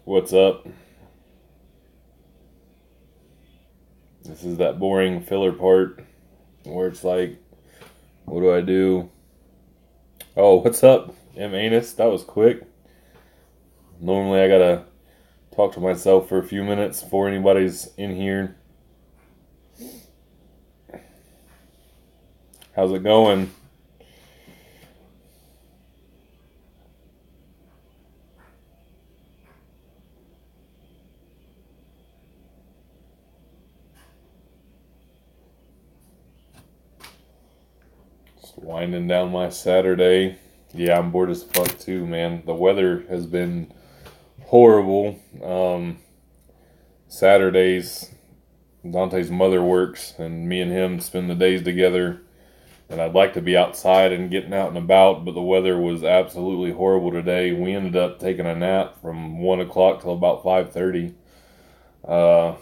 What's up? This is that boring filler part where it's like, what do I do? Oh, what's up, M. Anus? That was quick. Normally I gotta talk to myself for a few minutes before anybody's in here. How's it going? Just winding down my Saturday. Yeah, I'm bored as fuck too, man. The weather has been horrible. Saturdays, Dante's mother works, and me and him spend the days together. And I'd like to be outside and getting out and about, but the weather was absolutely horrible today. We ended up taking a nap from 1 o'clock till about 5:30, uh,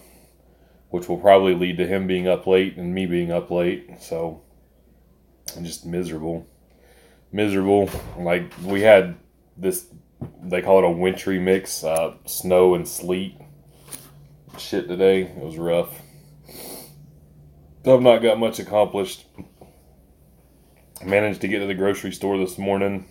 which will probably lead to him being up late and me being up late. So I'm just miserable. Miserable. Like, we had this, they call it a wintry mix, snow and sleet shit today. It was rough. So I've not got much accomplished. I managed to get to the grocery store this morning,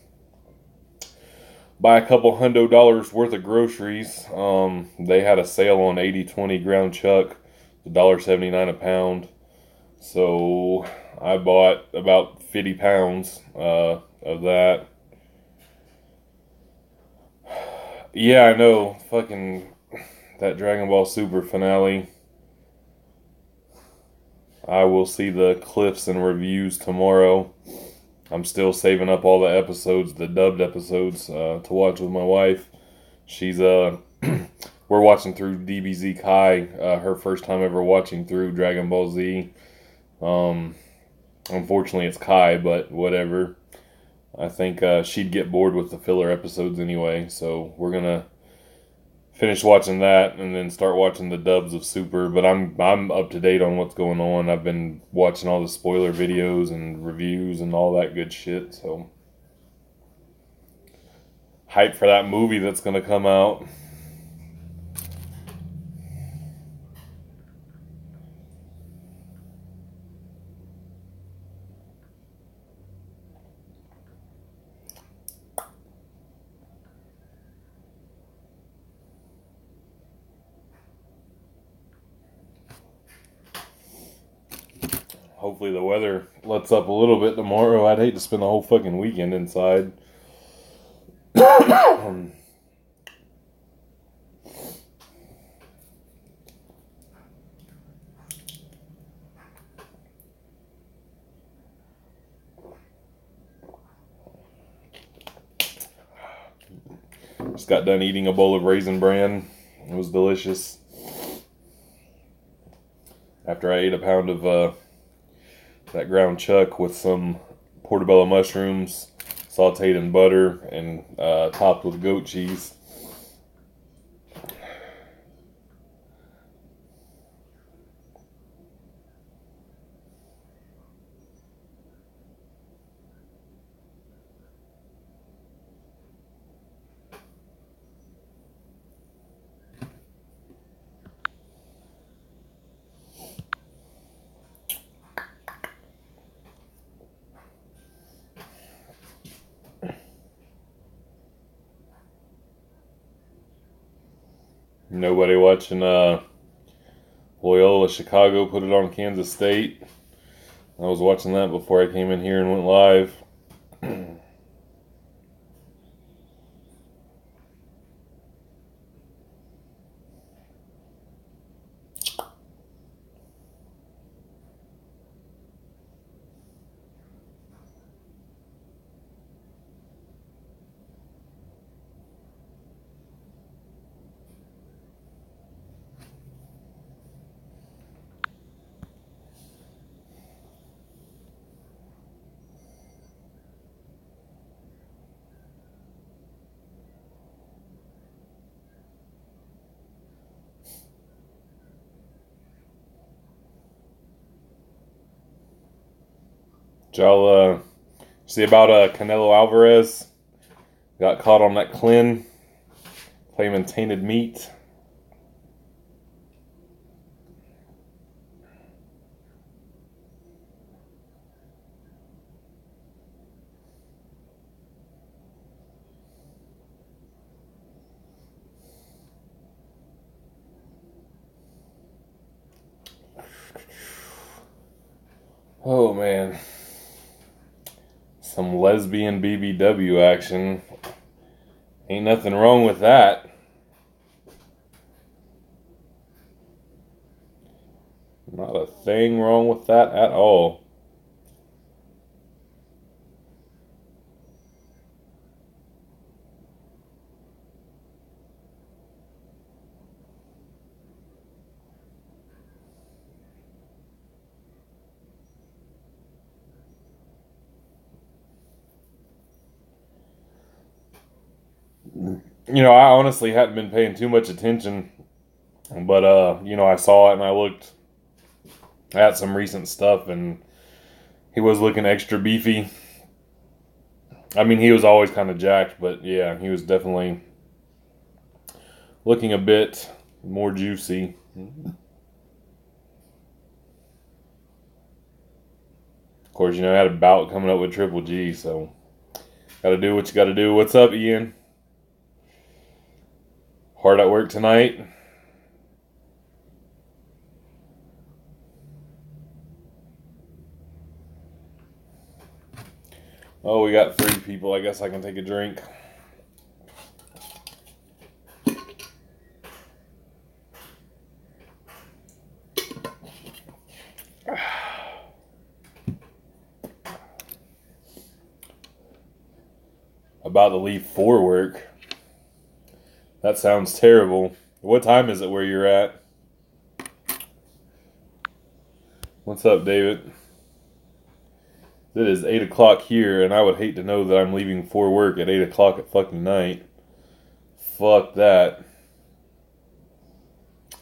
buy a couple $100 worth of groceries. They had a sale on 80/20 ground chuck, $1.79 a pound. So I bought about 50 pounds of that. Yeah, I know. Fucking that Dragon Ball Super finale. I will see the clips and reviews tomorrow. I'm still saving up all the episodes, the dubbed episodes, to watch with my wife. She's we're watching through DBZ Kai, her first time ever watching through Dragon Ball Z. Unfortunately, it's Kai, but whatever. I think she'd get bored with the filler episodes anyway, so we're gonna finish watching that and then start watching the dubs of Super. But I'm up to date on what's going on. I've been watching all the spoiler videos and reviews and all that good shit. So hype for that movie that's gonna come out. Hopefully the weather lets up a little bit tomorrow. I'd hate to spend the whole fucking weekend inside. Just got done eating a bowl of Raisin Bran. It was delicious. After I ate a pound of that ground chuck with some portobello mushrooms, sauteed in butter, and topped with goat cheese. Nobody watching Loyola Chicago put it on Kansas State. I was watching that before I came in here and went live. Y'all see about Canelo Alvarez? Got caught on that Clen Claiming tainted meat. Oh man. Some lesbian BBW action. Ain't nothing wrong with that. Not a thing wrong with that at all. I honestly hadn't been paying too much attention, but I saw it and I looked at some recent stuff and he was looking extra beefy. I mean, he was always kind of jacked, but yeah, he was definitely looking a bit more juicy. Of course, I had a bout coming up with Triple G, so gotta do what you gotta do. What's up, Ian? Hard at work tonight? Oh, we got 3 people. I guess I can take a drink. About to leave for work. That sounds terrible. What time is it where you're at? What's up, David? It is 8 o'clock here, and I would hate to know that I'm leaving for work at 8 o'clock at fucking night. Fuck that.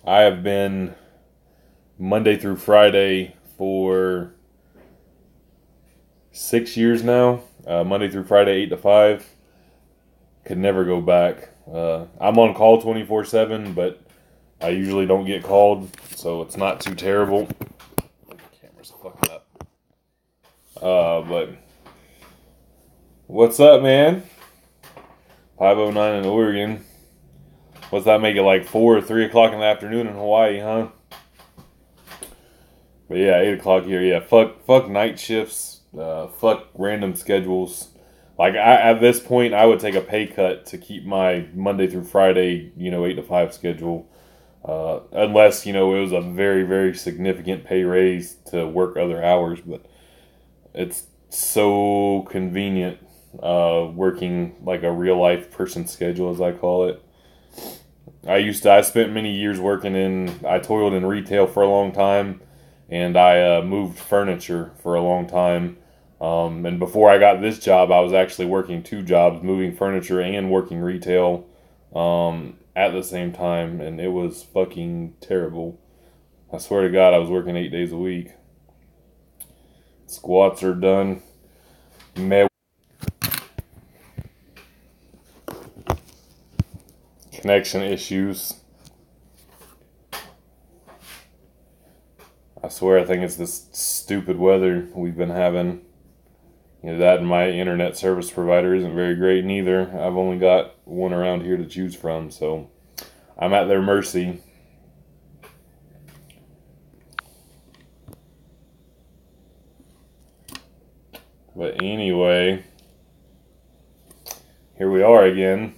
I have been Monday through Friday for 6 years now. Monday through Friday, 8 to 5. Could never go back. I'm on call 24/7, but I usually don't get called, so it's not too terrible. The camera's fucking up. But what's up, man? 5:09 in Oregon. What's that make it, like 4 or 3 o'clock in the afternoon in Hawaii, huh? But yeah, 8 o'clock here. Yeah, fuck night shifts. Fuck random schedules. Like, at this point, I would take a pay cut to keep my Monday through Friday, 8 to 5 schedule. Unless, it was a very, very significant pay raise to work other hours. But it's so convenient working like a real life person schedule, as I call it. I spent many years I toiled in retail for a long time, and I moved furniture for a long time. And before I got this job, I was actually working 2 jobs, moving furniture and working retail at the same time, and it was fucking terrible. I swear to God, I was working 8 days a week. Squats are done. Connection issues. I swear, I think it's this stupid weather we've been having. That and my internet service provider isn't very great neither. I've only got one around here to choose from, so I'm at their mercy. But anyway, here we are again.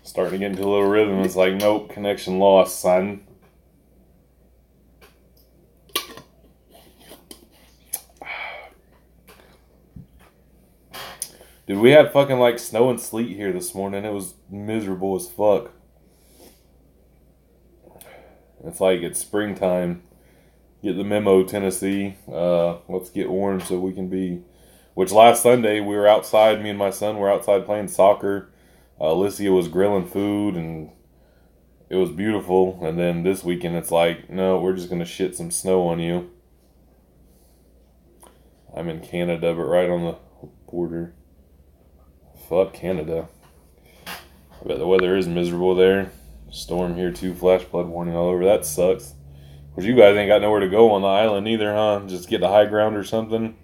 Starting to get into a little rhythm. It's like, nope, connection lost, son. Dude, we had fucking like snow and sleet here this morning. It was miserable as fuck. It's like it's springtime. Get the memo, Tennessee. Let's get warm so we can be. Which last Sunday we were outside. Me and my son were outside playing soccer. Alicia was grilling food and it was beautiful. And then this weekend it's like, no, we're just gonna shit some snow on you. I'm in Canada, but right on the border. Fuck Canada. I bet the weather is miserable there. Storm here too, flash flood warning all over. That sucks. Because you guys ain't got nowhere to go on the island either, huh? Just get to high ground or something.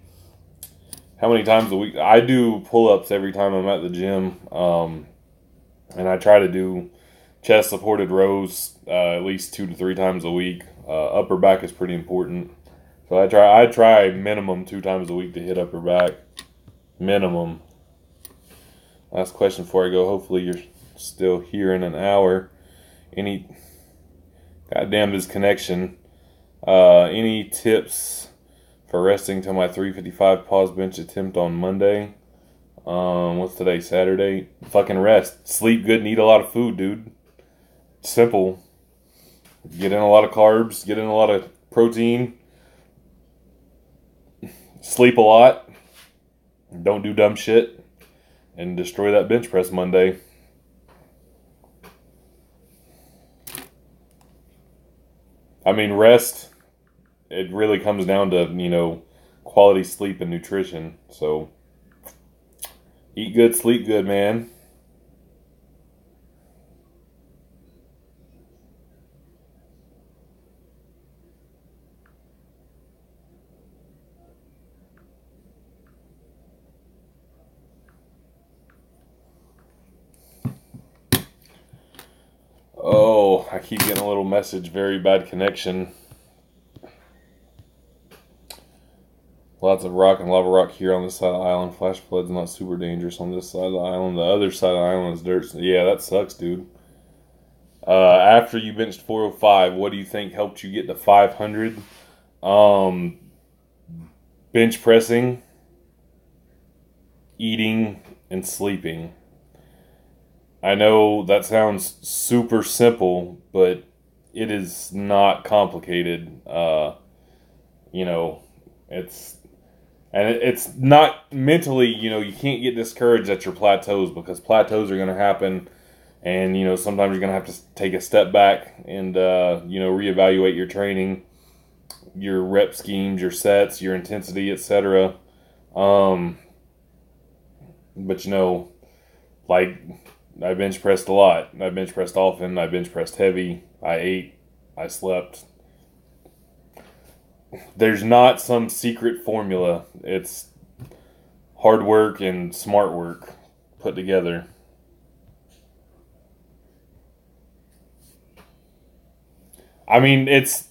How many times a week? I do pull-ups every time I'm at the gym. And I try to do chest supported rows at least 2 to 3 times a week. Upper back is pretty important. So I try minimum 2 times a week to hit upper back. Minimum. Last question before I go. Hopefully you're still here in an hour. Goddamn this connection. Any tips for resting till my 355 pause bench attempt on Monday? What's today? Saturday? Fucking rest. Sleep good and eat a lot of food, dude. Simple. Get in a lot of carbs. Get in a lot of protein. Sleep a lot. Don't do dumb shit. And destroy that bench press Monday. I mean, rest, it really comes down to, quality sleep and nutrition. So, eat good, sleep good, man. Oh, I keep getting a little message, very bad connection. Lots of rock and lava rock here on this side of the island. Flash flood's not super dangerous on this side of the island. The other side of the island is dirt. Yeah, that sucks, dude. After you benched 405, what do you think helped you get to 500? Bench pressing, eating, and sleeping. I know that sounds super simple, but it is not complicated. It's not mentally, you can't get discouraged at your plateaus because plateaus are going to happen. And, sometimes you're going to have to take a step back and, reevaluate your training, your rep schemes, your sets, your intensity, etc. But, like, I bench pressed a lot. I bench pressed often. I bench pressed heavy. I ate. I slept. There's not some secret formula. It's hard work and smart work put together. I mean, it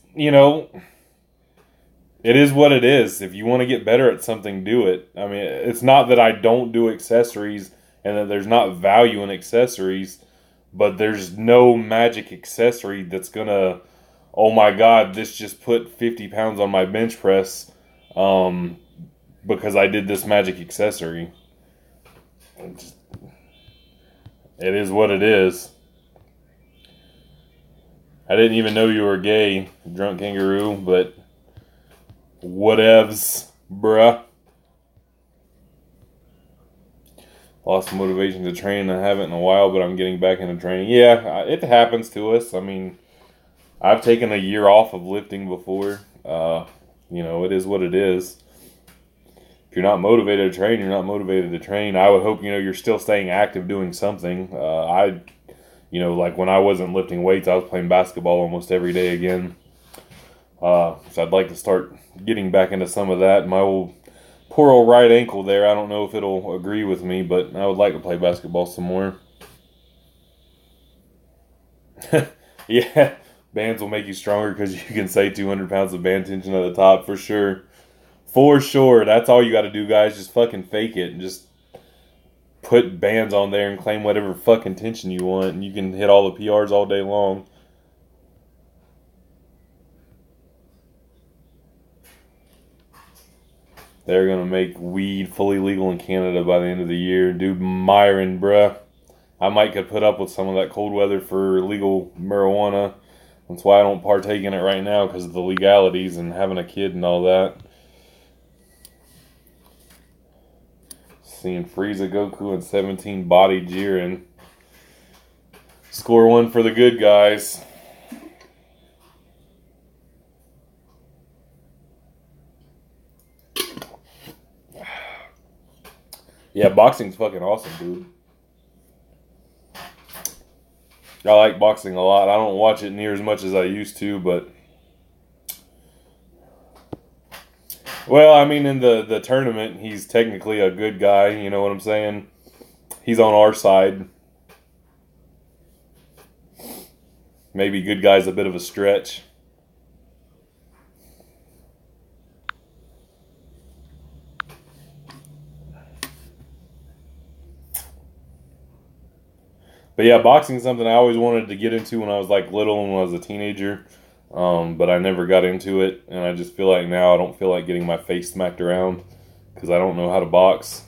is what it is. If you want to get better at something, do it. I mean, it's not that I don't do accessories and that there's not value in accessories, but there's no magic accessory that's gonna, oh my God, this just put 50 pounds on my bench press because I did this magic accessory. It is what it is. I didn't even know you were gay, drunk kangaroo, but whatevs, bruh. Lost motivation to train. I haven't in a while, but I'm getting back into training. Yeah, it happens to us. I mean, I've taken a year off of lifting before. It is what it is. If you're not motivated to train, you're not motivated to train. I would hope, you're still staying active doing something. Like when I wasn't lifting weights, I was playing basketball almost every day again. So I'd like to start getting back into some of that. My poor old right ankle there, I don't know if it'll agree with me, but I would like to play basketball some more. Yeah, bands will make you stronger because you can say 200 pounds of band tension at the top for sure. For sure. That's all you got to do, guys. Just fucking fake it and just put bands on there and claim whatever fucking tension you want, and you can hit all the PRs all day long. They're going to make weed fully legal in Canada by the end of the year. Dude, Myron, bruh. I might could put up with some of that cold weather for legal marijuana. That's why I don't partake in it right now, because of the legalities and having a kid and all that. Seeing Frieza, Goku, and 17 body Jiren. Score one for the good guys. Yeah, boxing's fucking awesome, dude. I like boxing a lot. I don't watch it near as much as I used to, but well, I mean, in the tournament, he's technically a good guy. You know what I'm saying? He's on our side. Maybe good guy's a bit of a stretch. But yeah, boxing is something I always wanted to get into when I was like little and when I was a teenager. But I never got into it, and I just feel like now I don't feel like getting my face smacked around because I don't know how to box.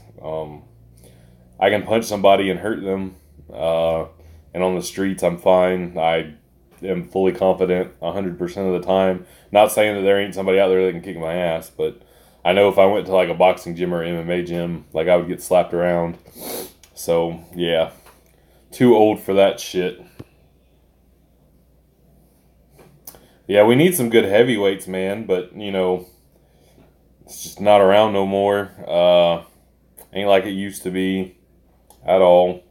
I can punch somebody and hurt them, and on the streets I'm fine. I am fully confident 100% of the time. Not saying that there ain't somebody out there that can kick my ass, but I know if I went to like a boxing gym or MMA gym, like I would get slapped around. So yeah, too old for that shit. Yeah, we need some good heavyweights, man, but you know, it's just not around no more. Ain't like it used to be at all.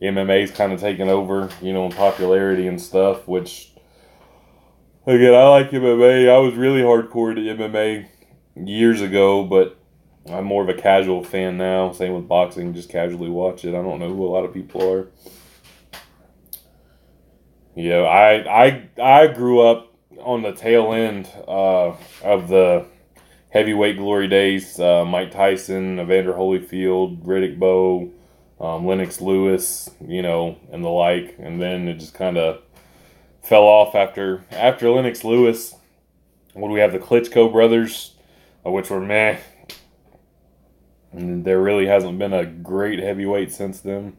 MMA's kind of taken over, you know, in popularity and stuff, which, again, I like MMA. I was really hardcore to MMA years ago, but I'm more of a casual fan now. Same with boxing, just casually watch it. I don't know who a lot of people are. Yeah, I grew up on the tail end of the heavyweight glory days. Mike Tyson, Evander Holyfield, Riddick Bowe, Lennox Lewis, you know, and the like. And then it just kind of fell off after Lennox Lewis. What do we have? The Klitschko brothers, which were meh. And there really hasn't been a great heavyweight since then.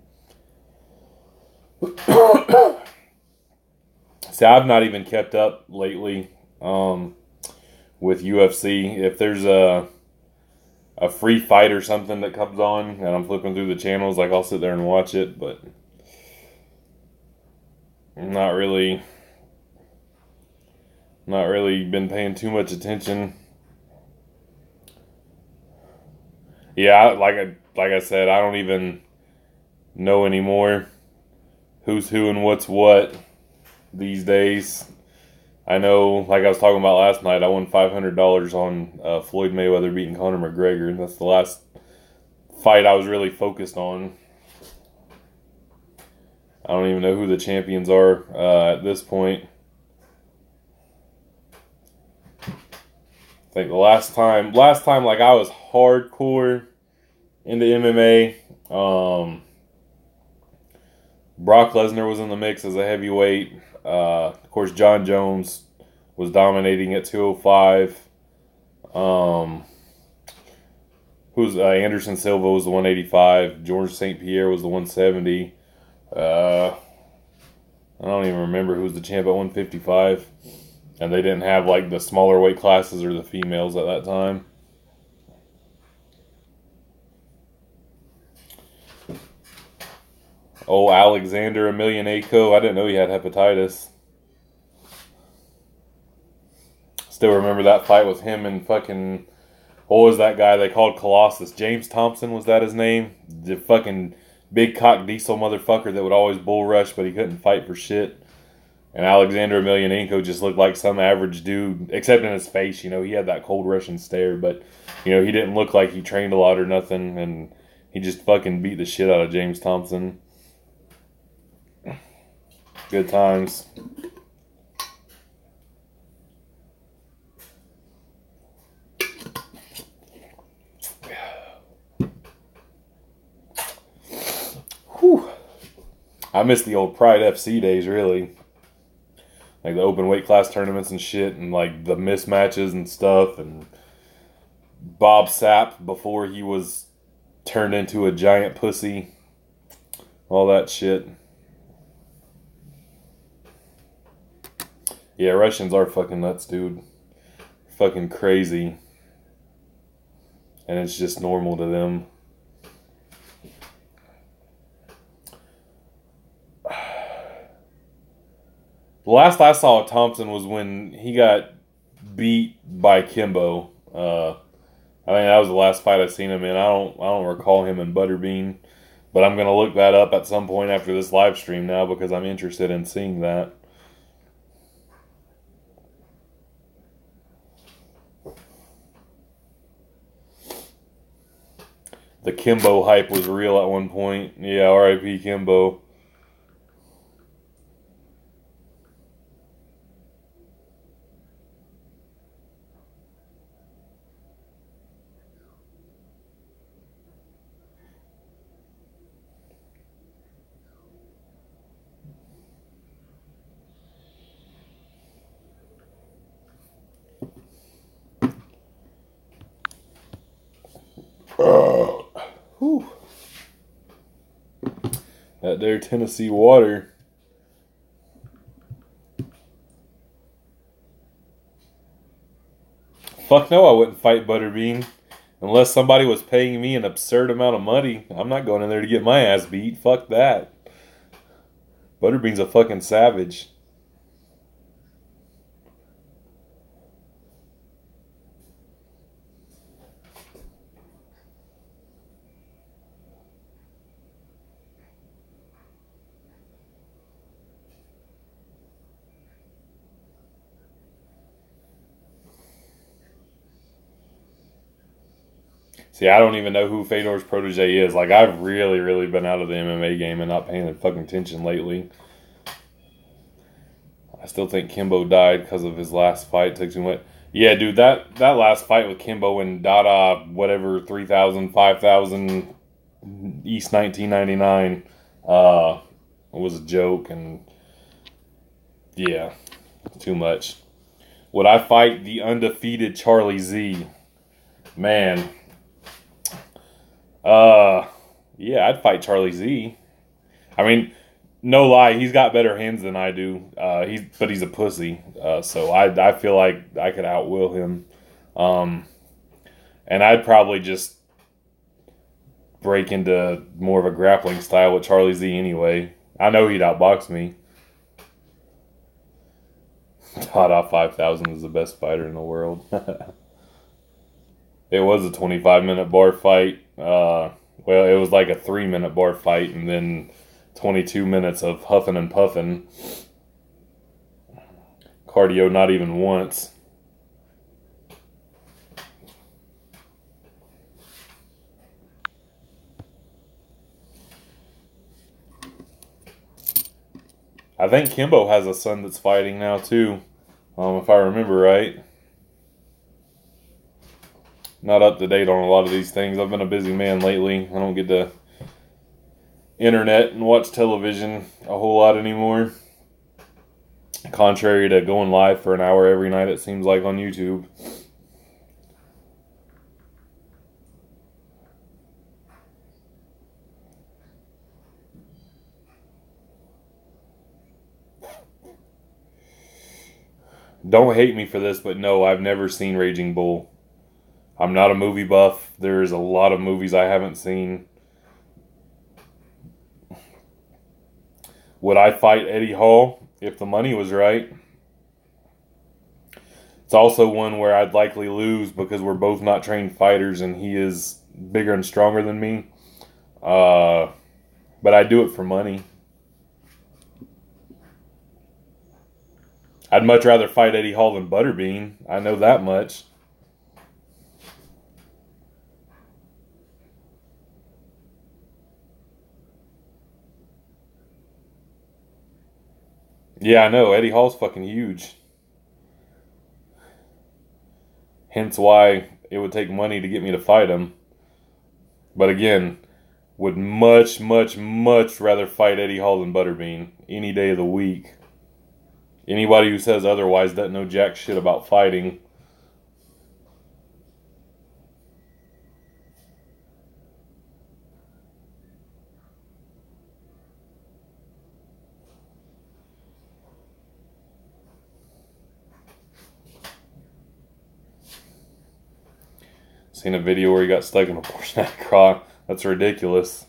See, I've not even kept up lately with UFC. If there's a free fight or something that comes on and I'm flipping through the channels, like I'll sit there and watch it, but not really been paying too much attention. Yeah, like I said, I don't even know anymore who's who and what's what these days. I know, like I was talking about last night, I won $500 on Floyd Mayweather beating Conor McGregor. That's the last fight I was really focused on. I don't even know who the champions are at this point. I think the last time like I was hardcore into MMA, Brock Lesnar was in the mix as a heavyweight. Of course, John Jones was dominating at 205. Anderson Silva was the 185. George St. Pierre was the 170. I don't even remember who was the champ at 155. And they didn't have like the smaller weight classes or the females at that time. Oh, Alexander Emelianenko. I didn't know he had hepatitis. Still remember that fight with him and fucking... What was that guy they called Colossus? James Thompson, was that his name? The fucking big cock diesel motherfucker that would always bull rush, but he couldn't fight for shit. And Alexander Emelianenko just looked like some average dude, except in his face. You know, he had that cold Russian stare, but, you know, he didn't look like he trained a lot or nothing, and he just fucking beat the shit out of James Thompson. Good times. Whew. I miss the old Pride FC days, really. Like the open weight class tournaments and shit, and like the mismatches and stuff, and Bob Sapp before he was turned into a giant pussy. All that shit. Yeah, Russians are fucking nuts, dude. Fucking crazy. And it's just normal to them. The last I saw of Thompson was when he got beat by Kimbo. I think that was the last fight I seen him in. I don't recall him in Butterbean. But I'm going to look that up at some point after this live stream now because I'm interested in seeing that. The Kimbo hype was real at one point. Yeah, R.I.P. Kimbo. Whew. That there Tennessee water. Fuck no, I wouldn't fight Butterbean. Unless somebody was paying me an absurd amount of money. I'm not going in there to get my ass beat. Fuck that. Butterbean's a fucking savage. See, I don't even know who Fedor's protege is. Like, I've really, really been out of the MMA game and not paying fucking attention lately. I still think Kimbo died because of his last fight. Took too much. Yeah, dude, that last fight with Kimbo and Dada, whatever, 3,000, 5,000, East 1999, was a joke, and yeah, too much. Would I fight the undefeated Charlie Z? Man. Yeah, I'd fight Charlie Z. I mean, no lie, he's got better hands than I do. But he's a pussy. So I feel like I could outwill him. And I'd probably just break into more of a grappling style with Charlie Z anyway. I know he'd outbox me. Dada 5,000 is the best fighter in the world. It was a 25-minute bar fight. Well, it was like a 3-minute bar fight and then 22 minutes of huffing and puffing. Cardio not even once. I think Kimbo has a son that's fighting now too, if I remember right. Not up to date on a lot of these things. I've been a busy man lately. I don't get to internet and watch television a whole lot anymore. Contrary to going live for an hour every night, it seems like, on YouTube. Don't hate me for this, but no, I've never seen Raging Bull. I'm not a movie buff. There's a lot of movies I haven't seen. Would I fight Eddie Hall if the money was right? It's also one where I'd likely lose because we're both not trained fighters and he is bigger and stronger than me. But I do it for money. I'd much rather fight Eddie Hall than Butterbean. I know that much. Yeah, I know. Eddie Hall's fucking huge. Hence why it would take money to get me to fight him. But again, would much, much, much rather fight Eddie Hall than Butterbean any day of the week. Anybody who says otherwise doesn't know jack shit about fighting. Seen a video where he got stuck in a Porsche crock. That's ridiculous.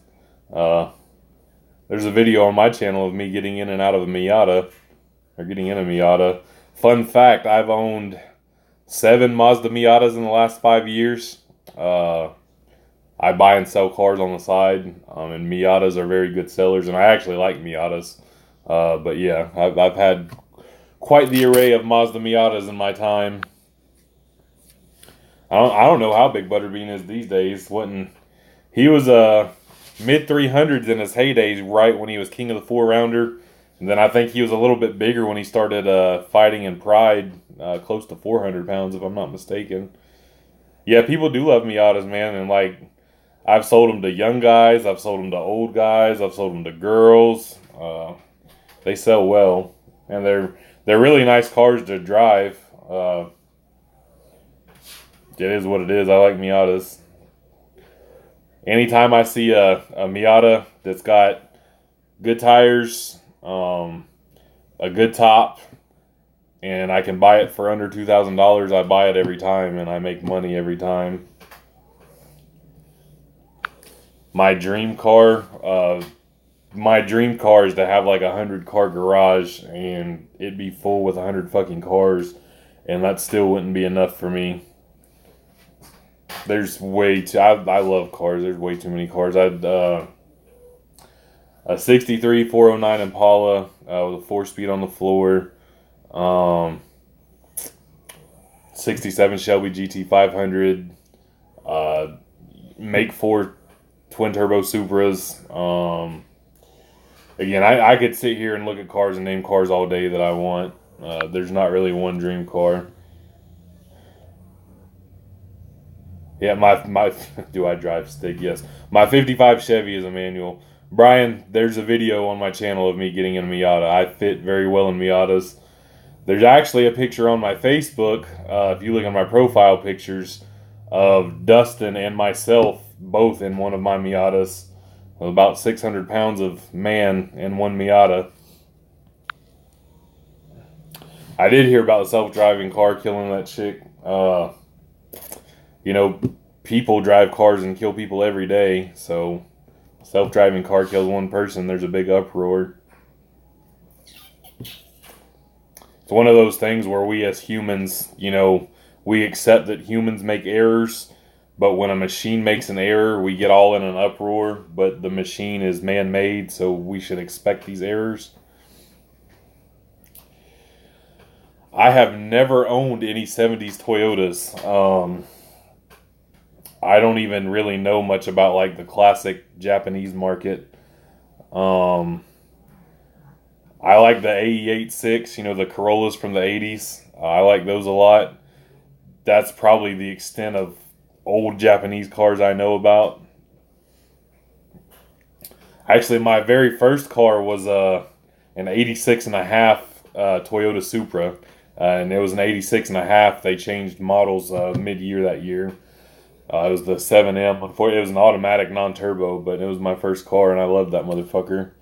There's a video on my channel of me getting in and out of a Miata. Or getting in a Miata. Fun fact, I've owned 7 Mazda Miatas in the last 5 years. I buy and sell cars on the side, and Miatas are very good sellers, and I actually like Miatas. But yeah, I've had quite the array of Mazda Miatas in my time. I don't know how big Butterbean is these days. He was mid 300s in his heydays, right when he was king of the four rounder, and then I think he was a little bit bigger when he started fighting in Pride, close to 400 pounds if I'm not mistaken. Yeah, people do love Miatas, man, and like I've sold them to young guys, I've sold them to old guys, I've sold them to girls. They sell well, and they're really nice cars to drive. It is what it is. I like Miatas. Anytime I see a Miata that's got good tires, a good top, and I can buy it for under $2,000, I buy it every time, and I make money every time. My dream car, is to have like 100-car garage, and it'd be full with 100 fucking cars, and that still wouldn't be enough for me. There's way too. I love cars. There's way too many cars. I'd a '63 409 Impala with a 4-speed on the floor. 67 Shelby GT 500. Make 4 twin turbo Supras. Again, I could sit here and look at cars and name cars all day that I want. There's not really one dream car. Yeah, my do I drive stick? Yes. My 55 Chevy is a manual. Brian, there's a video on my channel of me getting in a Miata. I fit very well in Miatas. There's actually a picture on my Facebook, if you look at my profile pictures, of Dustin and myself both in one of my Miatas. About 600 pounds of man in one Miata. I did hear about the self-driving car killing that chick. People drive cars and kill people every day, so self-driving car kills one person, there's a big uproar. It's one of those things where we as humans, we accept that humans make errors, but when a machine makes an error, we get all in an uproar, but the machine is man-made, so we should expect these errors. I have never owned any 70s Toyotas. I don't even really know much about like the classic Japanese market. I like the AE86, the Corollas from the 80s. I like those a lot. That's probably the extent of old Japanese cars I know about. Actually, my very first car was an 86 and a half Toyota Supra. And it was an 86 and a half. They changed models mid-year that year. It was the 7M. It was an automatic non-turbo, but it was my first car, and I loved that motherfucker.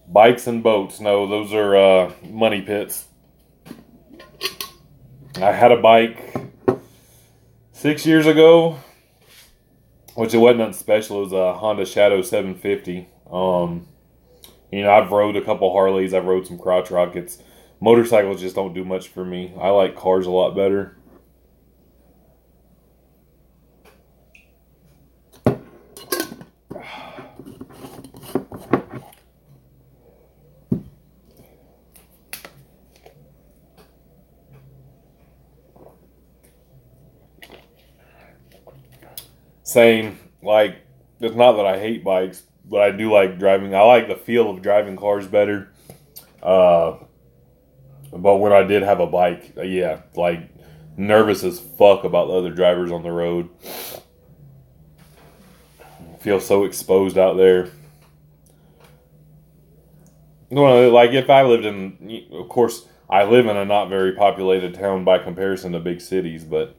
Bikes and boats. No, those are money pits. I had a bike 6 years ago, which it wasn't nothing special. It was a Honda Shadow 750. I've rode a couple Harleys. I've rode some crotch rockets. Motorcycles just don't do much for me. I like cars a lot better. Same. Like, it's not that I hate bikes, but I do like driving. I like the feel of driving cars better. But when I did have a bike, nervous as fuck about the other drivers on the road. I feel so exposed out there. If I lived in, of course, I live in a not very populated town by comparison to big cities, but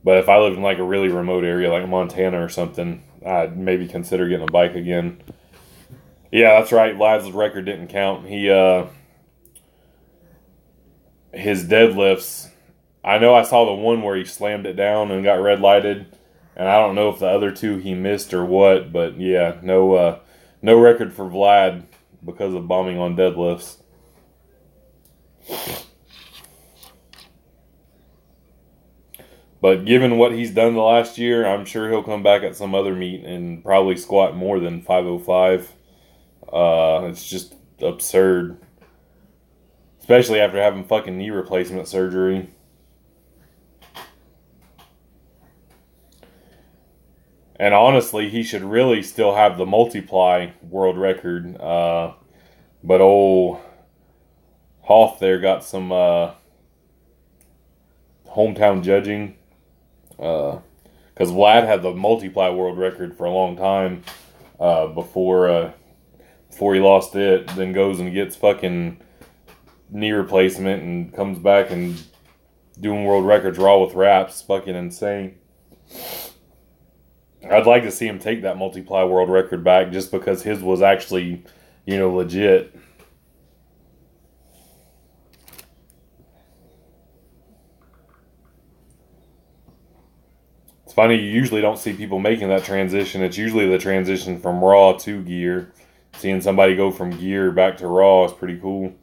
if I lived in like a really remote area like Montana or something, I'd maybe consider getting a bike again. Yeah, that's right. Lad's record didn't count. His deadlifts, I know I saw the one where he slammed it down and got red lighted, and I don't know if the other two he missed or what, but yeah, no record for Vlad because of bombing on deadlifts. But given what he's done the last year, I'm sure he'll come back at some other meet and probably squat more than 505. It's just absurd. Especially after having fucking knee replacement surgery. And honestly, he should really still have the multiply world record. But old Hoff there got some hometown judging. Because Vlad had the multiply world record for a long time before he lost it. Then goes and gets fucking knee replacement and comes back and doing world records raw with wraps. Fucking insane. I'd like to see him take that multiply world record back just because his was actually, legit. It's funny, you usually don't see people making that transition. It's usually the transition from Raw to Gear. Seeing somebody go from Gear back to Raw is pretty cool.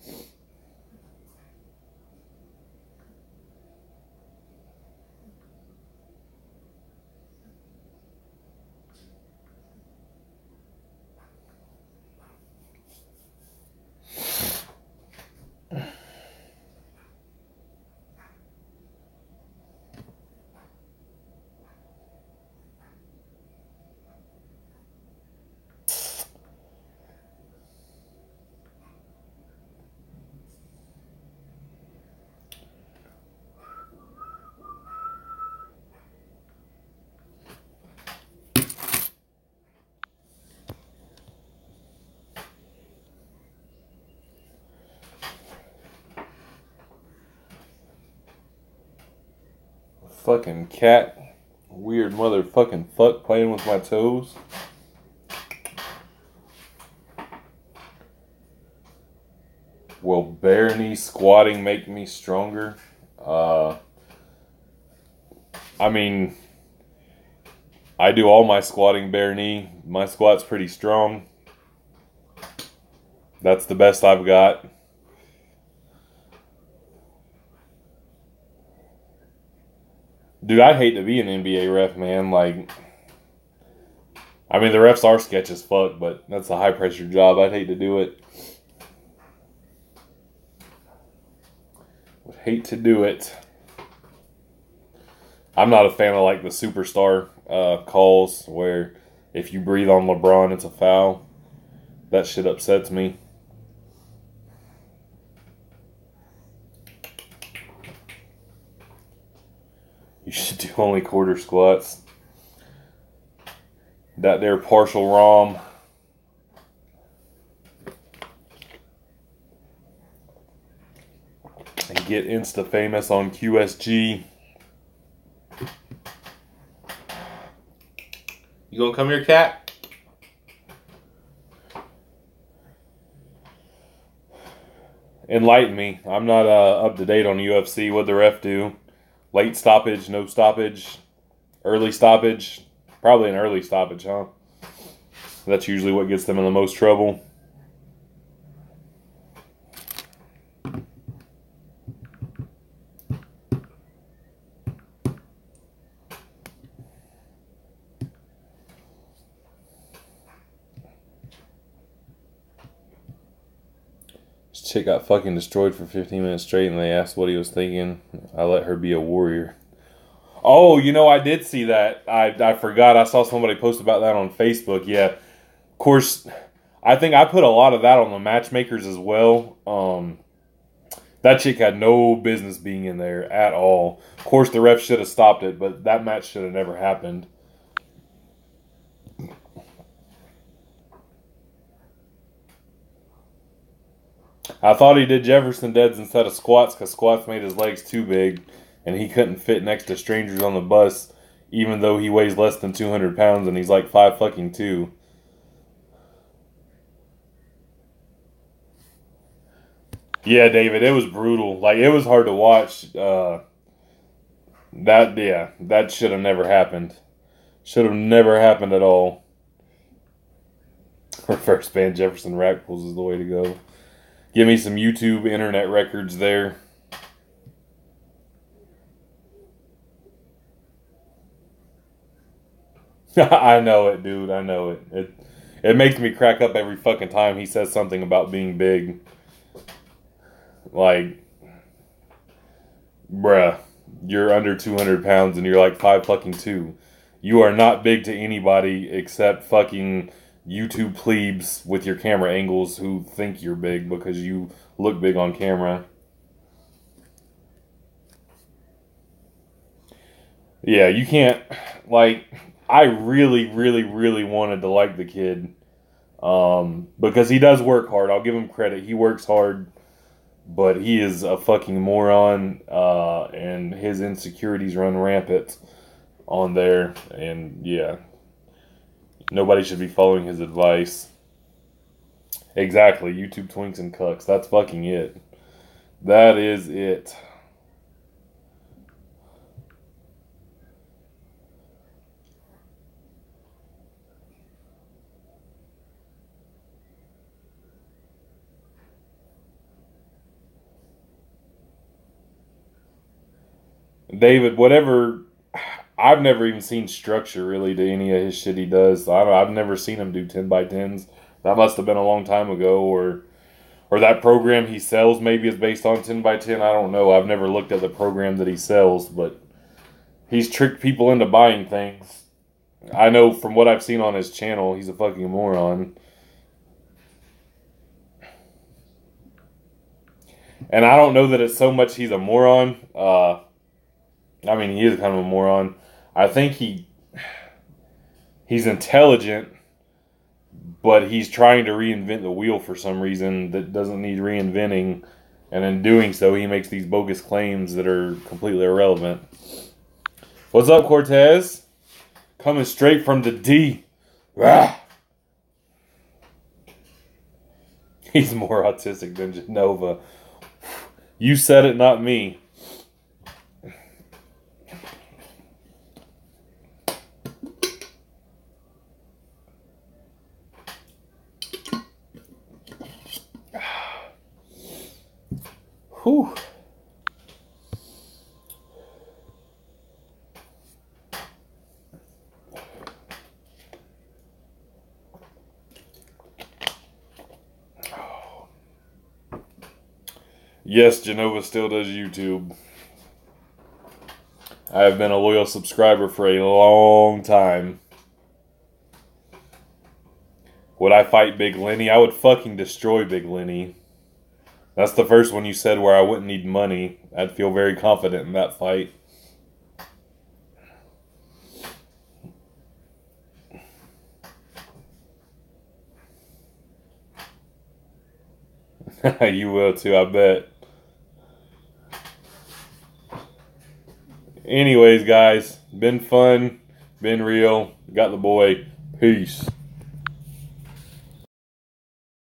Fucking cat. Weird motherfucking fuck playing with my toes. Will bare knee squatting make me stronger? I mean, I do all my squatting bare knee. My squat's pretty strong. That's the best I've got. Dude, I'd hate to be an NBA ref, man. Like, I mean, the refs are sketch as fuck, but that's a high pressure job. I'd hate to do it. Would hate to do it. I'm not a fan of like the superstar calls where if you breathe on LeBron, it's a foul. That shit upsets me. You should do only quarter squats. That there partial ROM. And get insta famous on QSG. You gonna come here, cat? Enlighten me. I'm not up to date on UFC. What'd the ref do? Late stoppage, no stoppage, early stoppage. Probably an early stoppage, huh? That's usually what gets them in the most trouble. This chick got fucking destroyed for 15 minutes straight and they asked what he was thinking. I let her be a warrior. Oh, I did see that. I forgot. I saw somebody post about that on Facebook. Yeah. Of course, I think I put a lot of that on the matchmakers as well. That chick had no business being in there at all. Of course, the ref should have stopped it, but that match should have never happened. I thought he did Jefferson deads instead of squats because squats made his legs too big and he couldn't fit next to strangers on the bus even though he weighs less than 200 pounds and he's like 5'2". Yeah, David, it was brutal. Like, it was hard to watch. That should have never happened. Should have never happened at all. Reverse band Jefferson rack pulls is the way to go. Give me some YouTube internet records there. I know it, dude. I know it. It makes me crack up every fucking time he says something about being big. Like, bruh, you're under 200 pounds and you're like 5'2". You are not big to anybody except fucking YouTube plebes with your camera angles who think you're big because you look big on camera. Yeah, you can't, like, I really, really, really wanted to like the kid. Because he does work hard. I'll give him credit. He works hard, but he is a fucking moron, and his insecurities run rampant on there. And yeah, nobody should be following his advice. Exactly. YouTube twinks and cucks. That's fucking it. That is it. David, whatever. I've never even seen structure really to any of his shit he does. I've never seen him do 10x10s. That must have been a long time ago, or that program he sells maybe is based on 10x10. I don't know. I've never looked at the program that he sells, but he's tricked people into buying things. I know from what I've seen on his channel, he's a fucking moron. And I don't know that it's so much he's a moron. I mean, he is kind of a moron. I think he's intelligent, but he's trying to reinvent the wheel for some reason that doesn't need reinventing. And in doing so, he makes these bogus claims that are completely irrelevant. What's up, Cortez? Coming straight from the D. Rah! He's more autistic than Genova. You said it, not me. Whew. Yes, Genova still does YouTube. I have been a loyal subscriber for a long time. Would I fight Big Lenny? I would fucking destroy Big Lenny. That's the first one you said where I wouldn't need money. I'd feel very confident in that fight. You will too, I bet. Anyways, guys, been fun, been real. Got the boy. Peace.